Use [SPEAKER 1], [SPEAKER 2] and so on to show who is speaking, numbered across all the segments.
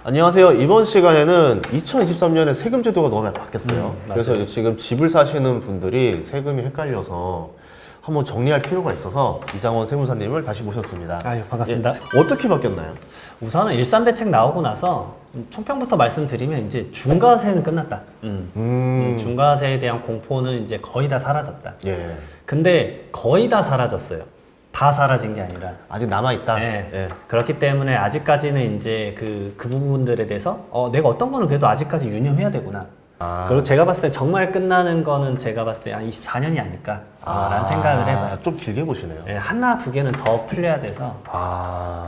[SPEAKER 1] 안녕하세요. 이번 시간에는 2023년에 세금 제도가 너무 많이 바뀌었어요. 그래서 지금 집을 사시는 분들이 세금이 헷갈려서 한번 정리할 필요가 있어서 이장원 세무사님을 다시 모셨습니다.
[SPEAKER 2] 아유, 반갑습니다.
[SPEAKER 1] 예, 어떻게 바뀌었나요?
[SPEAKER 2] 우선은 일산대책 나오고 나서 총평부터 말씀드리면 이제 중과세는 끝났다. 중과세에 대한 공포는 이제 거의 다 사라졌다.
[SPEAKER 1] 예.
[SPEAKER 2] 근데 거의 다 사라졌어요. 다 사라진 게 아니라.
[SPEAKER 1] 아직 남아있다?
[SPEAKER 2] 네.
[SPEAKER 1] 예.
[SPEAKER 2] 그렇기 때문에 아직까지는 이제 그 부분들에 대해서 내가 어떤 거는 그래도 아직까지 유념해야 되구나. 그리고 제가 봤을 때 정말 끝나는 거는 제가 봤을 때 한 24년이 아닐까 라는 생각을 해봐요.
[SPEAKER 1] 좀 길게 보시네요.
[SPEAKER 2] 네, 하나 두 개는 더 풀려야 돼서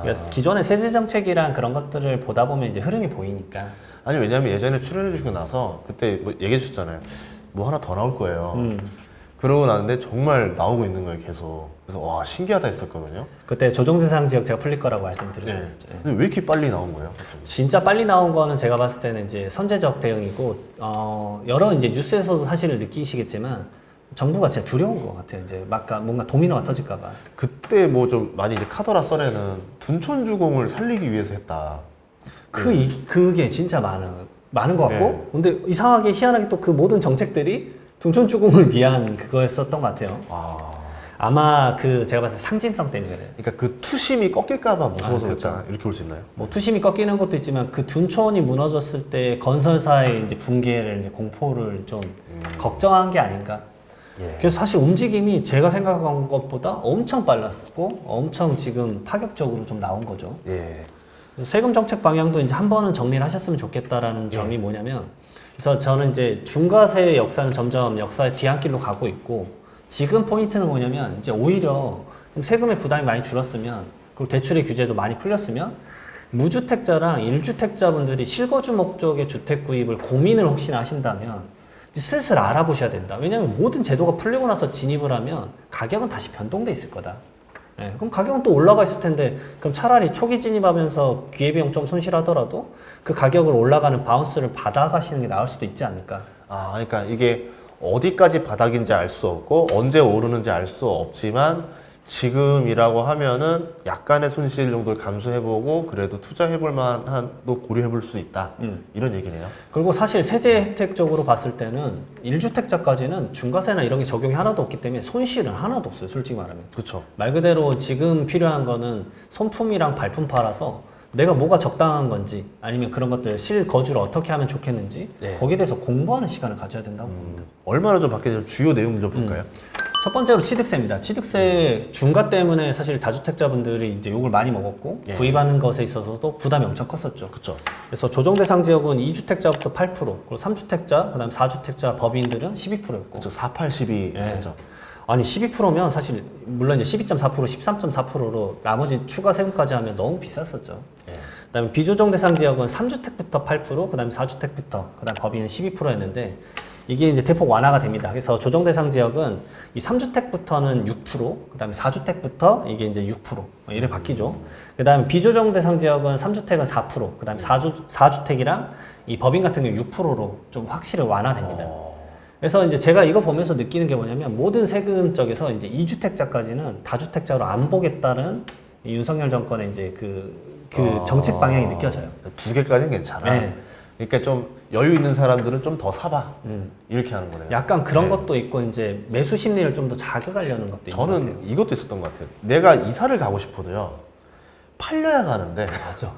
[SPEAKER 2] 그래서 기존의 세제 정책이랑 그런 것들을 보다 보면 이제 흐름이 보이니까.
[SPEAKER 1] 아니 왜냐면 예전에 출연해 주시고 나서 그때 뭐 얘기해 주셨잖아요. 뭐 하나 더 나올 거예요. 그러고 나는데 정말 나오고 있는 거예요, 계속. 그래서 와, 신기하다 했었거든요.
[SPEAKER 2] 그때 조정대상 지역 제가 풀릴 거라고 말씀드렸었죠.
[SPEAKER 1] 네. 근데 왜 이렇게 빨리 나온 거예요?
[SPEAKER 2] 진짜 빨리 나온 거는 제가 봤을 때는 이제 선제적 대응이고, 여러 이제 뉴스에서도 사실 느끼시겠지만, 정부가 진짜 두려운 것 같아요. 이제 막 뭔가 도미노가 터질까봐.
[SPEAKER 1] 그때 뭐 좀 많이 이제 카더라 썰에는 둔촌주공을 살리기 위해서 했다.
[SPEAKER 2] 그게 진짜 많은 것 같고,
[SPEAKER 1] 네.
[SPEAKER 2] 근데 이상하게 희한하게 또 그 모든 정책들이 둔촌주공을 위한 그거였었던 것 같아요. 아마 제가 봤을 때 상징성 때문에 그래요.
[SPEAKER 1] 그러니까 그 투심이 꺾일까봐 무서워서
[SPEAKER 2] 그렇죠.
[SPEAKER 1] 그랬다. 이렇게 볼 수 있나요?
[SPEAKER 2] 뭐 투심이 꺾이는 것도 있지만 그 둔촌이 무너졌을 때 건설사의 이제 붕괴를 이제 공포를 좀 걱정한 게 아닌가.
[SPEAKER 1] 예.
[SPEAKER 2] 그래서 사실 움직임이 제가 생각한 것보다 엄청 빨랐고 엄청 지금 파격적으로 좀 나온 거죠.
[SPEAKER 1] 예.
[SPEAKER 2] 그래서 세금 정책 방향도 이제 한 번은 정리를 하셨으면 좋겠다라는 점이 뭐냐면, 그래서 저는 이제 중과세의 역사는 점점 역사의 뒤안길로 가고 있고, 지금 포인트는 뭐냐면 이제 오히려 세금의 부담이 많이 줄었으면, 그리고 대출의 규제도 많이 풀렸으면 무주택자랑 1주택자분들이 실거주 목적의 주택 구입을 고민을 혹시나 하신다면 이제 슬슬 알아보셔야 된다. 왜냐하면 모든 제도가 풀리고 나서 진입을 하면 가격은 다시 변동돼 있을 거다. 네, 그럼 가격은 또 올라가 있을 텐데, 그럼 차라리 초기 진입하면서 기회비용 좀 손실하더라도 그 가격을 올라가는 바운스를 받아가시는 게 나을 수도 있지 않을까.
[SPEAKER 1] 그러니까 이게 어디까지 바닥인지 알 수 없고 언제 오르는지 알 수 없지만 지금이라고 하면은 약간의 손실 정도를 감수해보고 그래도 투자해볼 만한도 고려해볼 수 있다. 이런 얘기네요.
[SPEAKER 2] 그리고 사실 세제 혜택적으로 봤을 때는 1주택자까지는 중과세나 이런 게 적용이 하나도 없기 때문에 손실은 하나도 없어요, 솔직히 말하면.
[SPEAKER 1] 그렇죠.
[SPEAKER 2] 말 그대로 지금 필요한 거는 손품이랑 발품 팔아서 내가 뭐가 적당한 건지, 아니면 그런 것들 실거주를 어떻게 하면 좋겠는지, 거기에 대해서 공부하는 시간을 가져야 된다고 봅니다.
[SPEAKER 1] 얼마나 좀 바뀌는지 주요 내용 좀 볼까요?
[SPEAKER 2] 첫 번째로 취득세입니다. 취득세 중과 때문에 사실 다주택자분들이 이제 욕을 많이 먹었고, 구입하는 것에 있어서도 부담이 엄청 컸었죠.
[SPEAKER 1] 그렇죠.
[SPEAKER 2] 그래서 조정대상 지역은 2주택자부터 8%, 그리고 3주택자, 그다음 4주택자 법인들은 12%였고.
[SPEAKER 1] 그렇죠. 4812 있었죠.
[SPEAKER 2] 아니 12%면 사실 물론 이제 12.4%, 13.4%로 나머지 추가 세금까지 하면 너무 비쌌었죠. 그다음에 비조정 대상 지역은 3주택부터 8%, 그다음에 4주택부터, 그다음 법인은 12%였는데 이게 이제 대폭 완화가 됩니다. 그래서 조정 대상 지역은 이 3주택부터는 6%, 그다음에 4주택부터 이게 이제 6% 이래 바뀌죠. 그다음에 비조정 대상 지역은 3주택은 4%, 그다음에 4주택이랑 이 법인 같은 경우 6%로 좀 확실히 완화됩니다. 그래서 이제 제가 이거 보면서 느끼는 게 뭐냐면 모든 세금 쪽에서 이제 2주택자까지는 다주택자로 안 보겠다는 이 윤석열 정권의 이제 그 정책 방향이 느껴져요.
[SPEAKER 1] 두 개까지는 괜찮아.
[SPEAKER 2] 네.
[SPEAKER 1] 그러니까 좀 여유 있는 사람들은 좀 더 사봐. 이렇게 하는 거네요.
[SPEAKER 2] 약간 그런 것도 있고 이제 매수 심리를 좀 더 자극하려는 것도 있는 것 같아요.
[SPEAKER 1] 저는 이것도 있었던 것 같아요. 내가 이사를 가고 싶어도요. 팔려야 가는데.
[SPEAKER 2] 맞아.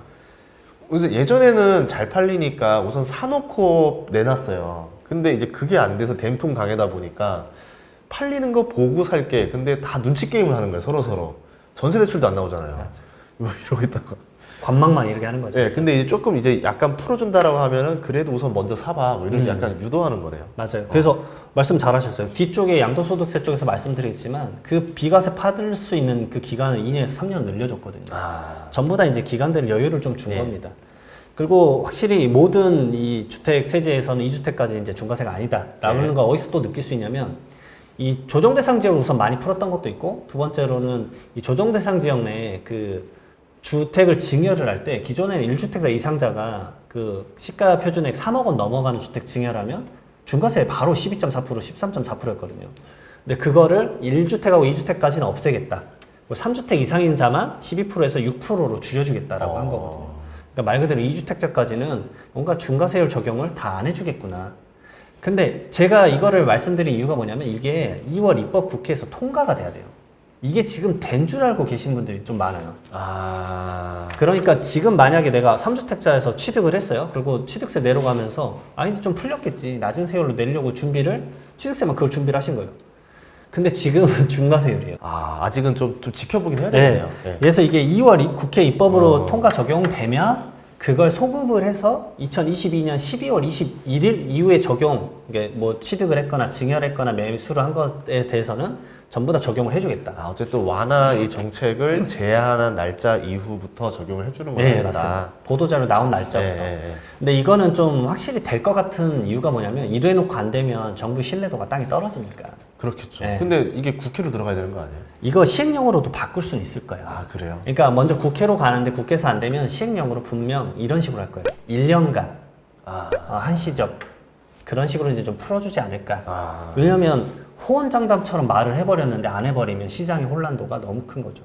[SPEAKER 1] 그래서 예전에는 잘 팔리니까 우선 사놓고 내놨어요. 근데 이제 그게 안 돼서 됨통 당하다 보니까 팔리는 거 보고 살게. 근데 다 눈치 게임을 하는 거예요, 서로. 전세 대출도 안 나오잖아요. 이러고 있다가.
[SPEAKER 2] 관망만 이렇게 하는 거죠.
[SPEAKER 1] 네, 근데 이제 조금 이제 약간 풀어준다라고 하면은 그래도 우선 먼저 사봐. 뭐 이렇게 약간 유도하는 거네요.
[SPEAKER 2] 맞아요. 그래서 말씀 잘하셨어요. 뒤쪽에 양도소득세 쪽에서 말씀드리겠지만 그 비과세 받을 수 있는 그 기간을 2년에서 3년 늘려줬거든요. 전부 다 이제 기간들 여유를 좀 준 겁니다. 그리고 확실히 모든 이 주택 세제에서는 2주택까지 이제 중과세가 아니다라고 하는 거 어디서 또 느낄 수 있냐면, 이 조정대상 지역을 우선 많이 풀었던 것도 있고, 두 번째로는 이 조정대상 지역 내에 그 주택을 증여를 할 때 기존에는 1주택자 이상자가 그 시가 표준액 3억 원 넘어가는 주택 증여라면 중과세 바로 12.4%, 13.4%였거든요. 근데 그거를 1주택하고 2주택까지는 없애겠다. 3주택 이상인 자만 12%에서 6%로 줄여주겠다라고 한 거거든요. 그러니까 말 그대로 2주택자까지는 뭔가 중과세율 적용을 다 안 해주겠구나. 근데 제가 이거를 말씀드린 이유가 뭐냐면 이게 2월 입법 국회에서 통과가 돼야 돼요. 이게 지금 된 줄 알고 계신 분들이 좀 많아요. 그러니까 지금 만약에 내가 3주택자에서 취득을 했어요. 그리고 취득세 내러 가면서 이제 좀 풀렸겠지. 낮은 세율로 내려고 취득세만 그걸 준비를 하신 거예요. 근데 지금은 중과세율이에요.
[SPEAKER 1] 아직은 좀 지켜보긴 해야 되겠네요. 네.
[SPEAKER 2] 그래서 이게 2월 국회 입법으로 통과 적용되면 그걸 소급을 해서 2022년 12월 21일 이후에 적용, 이게 뭐 취득을 했거나 증여했거나 매수를 한 것에 대해서는 전부 다 적용을 해주겠다.
[SPEAKER 1] 어쨌든 완화 이 정책을 제한한 날짜 이후부터 적용을 해주는 거다.
[SPEAKER 2] 네, 맞습니다. 보도자료 나온 날짜부터. 근데 이거는 좀 확실히 될 것 같은 이유가 뭐냐면 이래놓고 안 되면 정부 신뢰도가 땅에 떨어지니까.
[SPEAKER 1] 그렇겠죠.
[SPEAKER 2] 네.
[SPEAKER 1] 근데 이게 국회로 들어가야 되는 거 아니에요?
[SPEAKER 2] 이거 시행령으로도 바꿀 수는 있을 거예요.
[SPEAKER 1] 그래요?
[SPEAKER 2] 그러니까 먼저 국회로 가는데 국회에서 안 되면 시행령으로 분명 이런 식으로 할 거예요. 1년간 한시적 그런 식으로 이제 좀 풀어주지 않을까. 왜냐면 호언장담처럼 말을 해버렸는데 안 해버리면 시장의 혼란도가 너무 큰 거죠.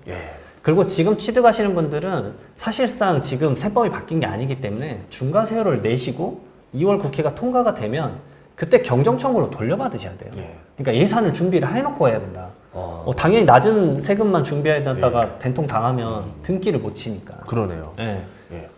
[SPEAKER 2] 그리고 지금 취득하시는 분들은 사실상 지금 세법이 바뀐 게 아니기 때문에 중과세율을 내시고 2월 국회가 통과가 되면 그때 경정청구로 돌려받으셔야 돼요. 그러니까 예산을 준비를 해놓고 해야 된다. 당연히 낮은 세금만 준비해야 된다가 된통 당하면 등기를 못 치니까.
[SPEAKER 1] 그러네요.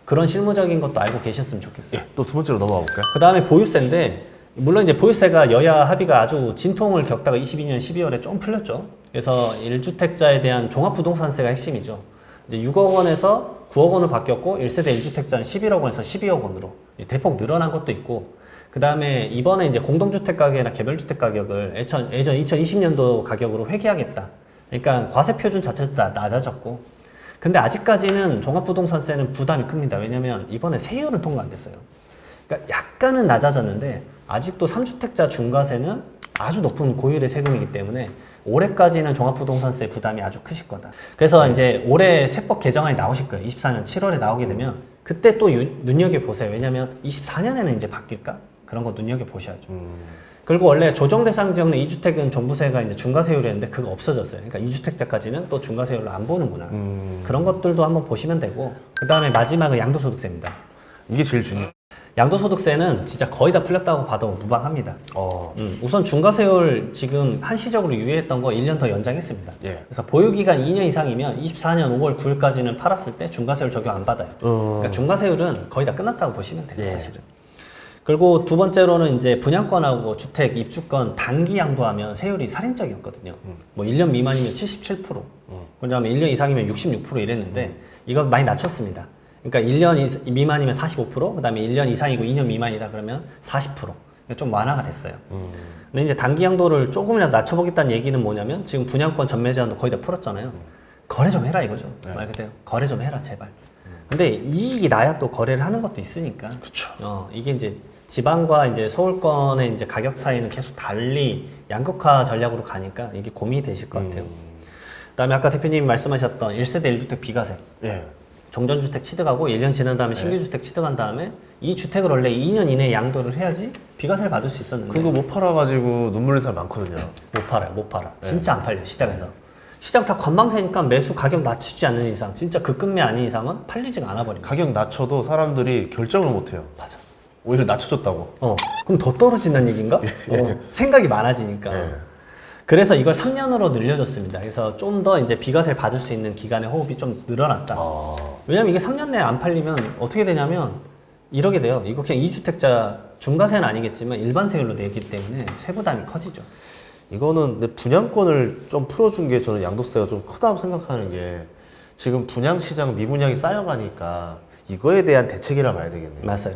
[SPEAKER 2] 그런 실무적인 것도 알고 계셨으면 좋겠어요.
[SPEAKER 1] 또 두 번째로 넘어가 볼까요?
[SPEAKER 2] 그 다음에 보유세인데 물론 이제 보유세가 여야 합의가 아주 진통을 겪다가 22년 12월에 좀 풀렸죠. 그래서 1주택자에 대한 종합부동산세가 핵심이죠. 이제 6억 원에서 9억 원으로 바뀌었고 1세대 1주택자는 11억 원에서 12억 원으로 대폭 늘어난 것도 있고 그 다음에 이번에 이제 공동주택 가격이나 개별주택 가격을 예전 2020년도 가격으로 회귀하겠다. 그러니까 과세 표준 자체도 낮아졌고 근데 아직까지는 종합부동산세는 부담이 큽니다. 왜냐면 이번에 세율은 통과 안 됐어요. 그러니까 약간은 낮아졌는데 아직도 3주택자 중과세는 아주 높은 고율의 세금이기 때문에 올해까지는 종합부동산세 부담이 아주 크실 거다. 그래서 이제 올해 세법 개정안이 나오실 거예요. 24년 7월에 나오게 되면 그때 또 눈여겨보세요. 왜냐면 24년에는 이제 바뀔까? 그런 거 눈여겨보셔야죠. 그리고 원래 조정대상 지역 내 2주택은 종부세가 이제 중과세율이었는데 그거 없어졌어요. 그러니까 2주택자까지는 또 중과세율로 안 보는구나. 그런 것들도 한번 보시면 되고 그 다음에 마지막은 양도소득세입니다.
[SPEAKER 1] 이게 제일 중요해요.
[SPEAKER 2] 양도소득세는 진짜 거의 다 풀렸다고 봐도 무방합니다. 우선 중과세율 지금 한시적으로 유예했던 거 1년 더 연장했습니다. 그래서 보유기간 2년 이상이면 24년 5월 9일까지는 팔았을 때 중과세율 적용 안 받아요. 그러니까 중과세율은 거의 다 끝났다고 보시면 돼요, 사실은. 그리고 두 번째로는 이제 분양권하고 주택 입주권 단기 양도하면 세율이 살인적이었거든요. 뭐 1년 미만이면 77%, 그 다음에 1년 이상이면 66% 이랬는데 이거 많이 낮췄습니다. 그러니까 1년 미만이면 45%, 그 다음에 1년 이상이고 2년 미만이다 그러면 40%. 좀 완화가 됐어요. 근데 이제 단기 양도를 조금이라도 낮춰보겠다는 얘기는 뭐냐면 지금 분양권 전매 제한도 거의 다 풀었잖아요. 거래 좀 해라 이거죠. 말 그대로. 거래 좀 해라, 제발. 근데 이익이 나야 또 거래를 하는 것도 있으니까.
[SPEAKER 1] 그쵸.
[SPEAKER 2] 이게 이제 지방과 이제 서울권의 이제 가격 차이는 계속 달리 양극화 전략으로 가니까 이게 고민이 되실 것 같아요. 그다음에 아까 대표님이 말씀하셨던 1세대 1주택 비과세. 정전주택 취득하고 1년 지난 다음에 신규주택 취득한 다음에 이 주택을 원래 2년 이내에 양도를 해야지 비과세를 받을 수 있었는데
[SPEAKER 1] 그거 못 팔아가지고 눈물 낸 사람 많거든요.
[SPEAKER 2] 못 팔아요. 진짜 안 팔려요, 시장에서. 시장 다 관망세니까 매수 가격 낮추지 않는 이상, 진짜 급급매 아닌 이상은 팔리지가 않아버립니다.
[SPEAKER 1] 가격 낮춰도 사람들이 결정을 못 해요.
[SPEAKER 2] 맞아.
[SPEAKER 1] 오히려 낮춰줬다고.
[SPEAKER 2] 그럼 더 떨어진다는 얘기인가? 생각이 많아지니까. 그래서 이걸 3년으로 늘려줬습니다. 그래서 좀 더 이제 비과세를 받을 수 있는 기간의 호흡이 좀 늘어났다. 왜냐면 이게 3년 내에 안 팔리면 어떻게 되냐면 이러게 돼요. 이거 그냥 2주택자 중과세는 아니겠지만 일반 세율로 내기 때문에 세부담이 커지죠.
[SPEAKER 1] 이거는 근데 분양권을 좀 풀어준 게 저는 양도세가 좀 크다고 생각하는 게 지금 분양시장 미분양이 쌓여가니까 이거에 대한 대책이라 봐야 되겠네요.
[SPEAKER 2] 맞아요.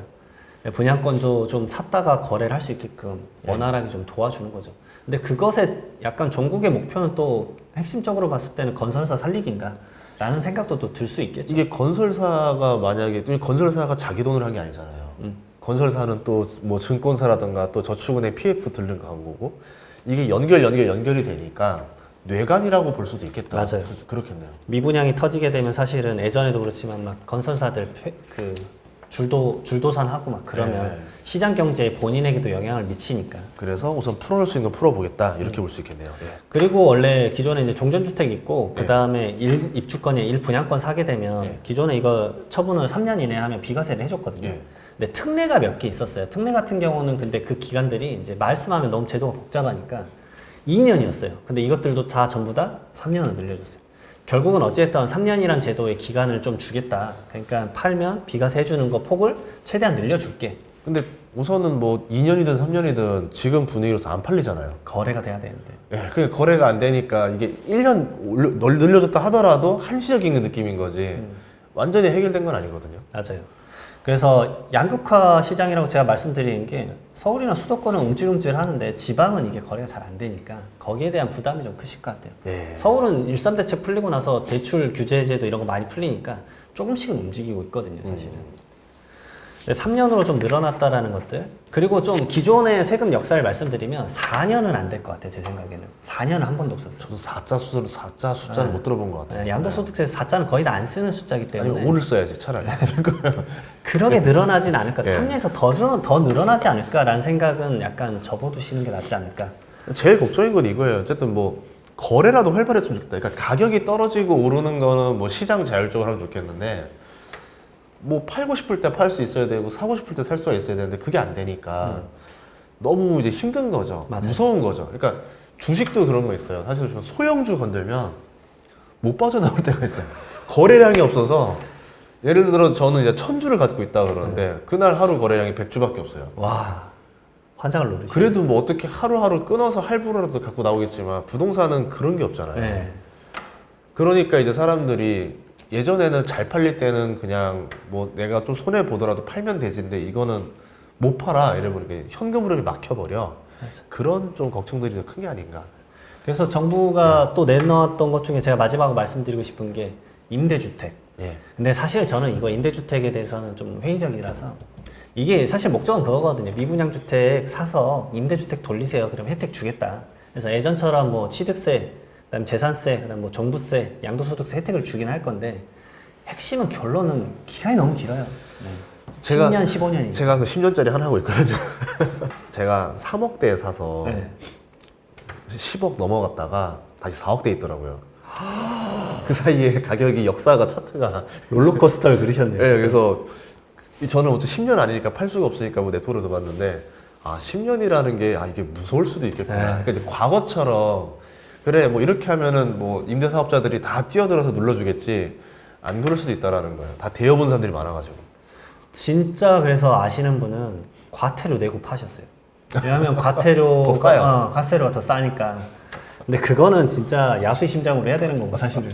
[SPEAKER 2] 분양권도 좀 샀다가 거래를 할 수 있게끔 원활하게 좀 도와주는 거죠. 근데 그것의 약간 전국의 목표는 또 핵심적으로 봤을 때는 건설사 살리기인가? 라는 생각도 또 들 수 있겠죠.
[SPEAKER 1] 이게 건설사가 만약에 건설사가 자기 돈을 한 게 아니잖아요. 건설사는 또 뭐 증권사라든가 또 저축은행 PF 들는 거고 이게 연결이 되니까 뇌관이라고 볼 수도 있겠다.
[SPEAKER 2] 맞아요.
[SPEAKER 1] 그렇겠네요.
[SPEAKER 2] 미분양이 터지게 되면 사실은 예전에도 그렇지만 막 건설사들 줄도산하고 막 그러면
[SPEAKER 1] 네.
[SPEAKER 2] 시장 경제에 본인에게도 영향을 미치니까.
[SPEAKER 1] 그래서 우선 풀어낼 수 있는 거 풀어보겠다 이렇게 볼 수 있겠네요. 예.
[SPEAKER 2] 그리고 원래 기존에 이제 종전주택 있고
[SPEAKER 1] 네.
[SPEAKER 2] 그 다음에 입주권에 1분양권 사게 되면
[SPEAKER 1] 네.
[SPEAKER 2] 기존에 이거 처분을 3년 이내에 하면 비과세를 해줬거든요.
[SPEAKER 1] 네.
[SPEAKER 2] 근데 특례가 몇 개 있었어요. 특례 같은 경우는 근데 그 기간들이 이제 말씀하면 너무 제도가 복잡하니까 2년이었어요. 근데 이것들도 다 전부 다 3년을 늘려줬어요. 결국은 어쨌든 3년이란 제도의 기간을 좀 주겠다. 그러니까 팔면 비과세 해주는 거 폭을 최대한 늘려줄게.
[SPEAKER 1] 근데 우선은 뭐 2년이든 3년이든 지금 분위기로서 안 팔리잖아요.
[SPEAKER 2] 거래가 돼야 되는데.
[SPEAKER 1] 예, 그게 거래가 안 되니까 이게 1년 늘려줬다 하더라도 한시적인 느낌인 거지 완전히 해결된 건 아니거든요.
[SPEAKER 2] 맞아요. 그래서 양극화 시장이라고 제가 말씀드리는 게 서울이나 수도권은 움찔움찔 하는데 지방은 이게 거래가 잘 안 되니까 거기에 대한 부담이 좀 크실 것 같아요.
[SPEAKER 1] 예.
[SPEAKER 2] 서울은 일삼대책 풀리고 나서 대출 규제제도 이런 거 많이 풀리니까 조금씩은 움직이고 있거든요, 사실은. 3년으로 좀 늘어났다라는 것들. 그리고 좀 기존의 세금 역사를 말씀드리면 4년은 안 될 것 같아요, 제 생각에는. 4년은 한 번도 없었어요.
[SPEAKER 1] 저도 4자 숫자는 못 들어본 것 같아요.
[SPEAKER 2] 네, 양도소득세에서 4자는 거의 다 안 쓰는 숫자이기 때문에.
[SPEAKER 1] 아니면 5를 써야지 차라리.
[SPEAKER 2] 그러게 늘어나진 않을 것 같아요.
[SPEAKER 1] 예.
[SPEAKER 2] 3년에서 더 늘어나지 않을까라는 생각은 약간 접어두시는 게 낫지 않을까.
[SPEAKER 1] 제일 걱정인 건 이거예요. 어쨌든 뭐 거래라도 활발했으면 좋겠다. 그러니까 가격이 떨어지고 오르는 거는 뭐 시장 자율적으로 하면 좋겠는데 뭐 팔고 싶을 때 팔 수 있어야 되고 사고 싶을 때 살 수가 있어야 되는데 그게 안 되니까 너무 이제 힘든 거죠.
[SPEAKER 2] 맞아요.
[SPEAKER 1] 무서운 거죠. 그러니까 주식도 그런 거 있어요. 사실 저 소형주 건들면 못 빠져나올 때가 있어요. 거래량이 없어서 예를 들어 저는 이제 1000주를 갖고 있다 그러는데 그날 하루 거래량이 100주밖에 없어요.
[SPEAKER 2] 와, 환장을 노리시.
[SPEAKER 1] 그래도 뭐 어떻게 하루하루 끊어서 할부라도 갖고 나오겠지만 부동산은 그런 게 없잖아요.
[SPEAKER 2] 네.
[SPEAKER 1] 그러니까 이제 사람들이 예전에는 잘 팔릴 때는 그냥 뭐 내가 좀 손해 보더라도 팔면 되지인데 이거는 못 팔아 이래버리니까 현금 흐름이 막혀버려.
[SPEAKER 2] 맞아.
[SPEAKER 1] 그런 좀 걱정들이 더 큰 게 아닌가.
[SPEAKER 2] 그래서 정부가 또 내놓았던 것 중에 제가 마지막으로 말씀드리고 싶은 게 임대주택.
[SPEAKER 1] 예.
[SPEAKER 2] 근데 사실 저는 이거 임대주택에 대해서는 좀 회의적이라서 이게 사실 목적은 그거거든요. 미분양 주택 사서 임대주택 돌리세요. 그럼 혜택 주겠다. 그래서 예전처럼 뭐 취득세, 그다음 재산세, 그다음 뭐 종부세, 양도소득세 혜택을 주긴 할 건데 핵심은 결론은 기간이 너무 길어요. 네.
[SPEAKER 1] 제가-
[SPEAKER 2] 10년, 15년이.
[SPEAKER 1] 제가 그 10년짜리 하나 하고 있거든요. 제가 3억대에 사서
[SPEAKER 2] 네.
[SPEAKER 1] 10억 넘어갔다가 다시 4억대 있더라고요. 그 사이에 가격이 역사가 차트가
[SPEAKER 2] 롤러코스터를 그리셨네요.
[SPEAKER 1] 네,
[SPEAKER 2] 진짜.
[SPEAKER 1] 그래서 저는 어차피 10년 아니니까 팔 수가 없으니까 뭐 네트워크에서 봤는데 아 10년이라는 게 아 이게 무서울 수도 있겠구나.
[SPEAKER 2] 네.
[SPEAKER 1] 그러니까 이제 과거처럼 그래 뭐 이렇게 하면은 뭐 임대사업자들이 다 뛰어들어서 눌러주겠지 안 그럴 수도 있다라는 거예요. 다 대여본 사람들이 많아가지고.
[SPEAKER 2] 진짜 그래서 아시는 분은 과태료 내고 파셨어요. 왜냐하면
[SPEAKER 1] 더
[SPEAKER 2] 과태료가
[SPEAKER 1] 싸요.
[SPEAKER 2] 과세료가 더 싸니까. 근데 그거는 진짜 야수의 심장으로 해야 되는 거고 사실은.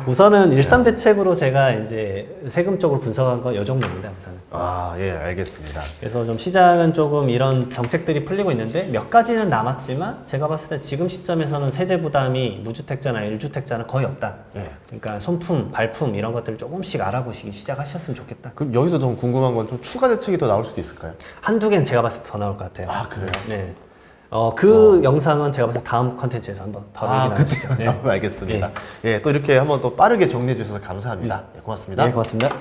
[SPEAKER 2] 우선은 일산 대책으로 제가 이제 세금적으로 분석한 건 이 정도입니다. 우선은.
[SPEAKER 1] 아 예 알겠습니다.
[SPEAKER 2] 그래서 좀 시장은 조금 이런 정책들이 풀리고 있는데 몇 가지는 남았지만 제가 봤을 때 지금 시점에서는 세제 부담이 무주택자나 1주택자는 거의 없다.
[SPEAKER 1] 예.
[SPEAKER 2] 그러니까 손품, 발품 이런 것들을 조금씩 알아보시기 시작하셨으면 좋겠다.
[SPEAKER 1] 그럼 여기서 좀 궁금한 건 좀 추가 대책이 더 나올 수도 있을까요?
[SPEAKER 2] 한두 개는 제가 봤을 때 더 나올 것 같아요.
[SPEAKER 1] 아 그래요?
[SPEAKER 2] 네. 그 영상은 제가 봤을 때 다음 컨텐츠에서 한번 바로 얘기 나누시죠.
[SPEAKER 1] 그때 알겠습니다. 예, 또 이렇게 한번 또 빠르게 정리해 주셔서 감사합니다. 예, 고맙습니다.
[SPEAKER 2] 네, 고맙습니다.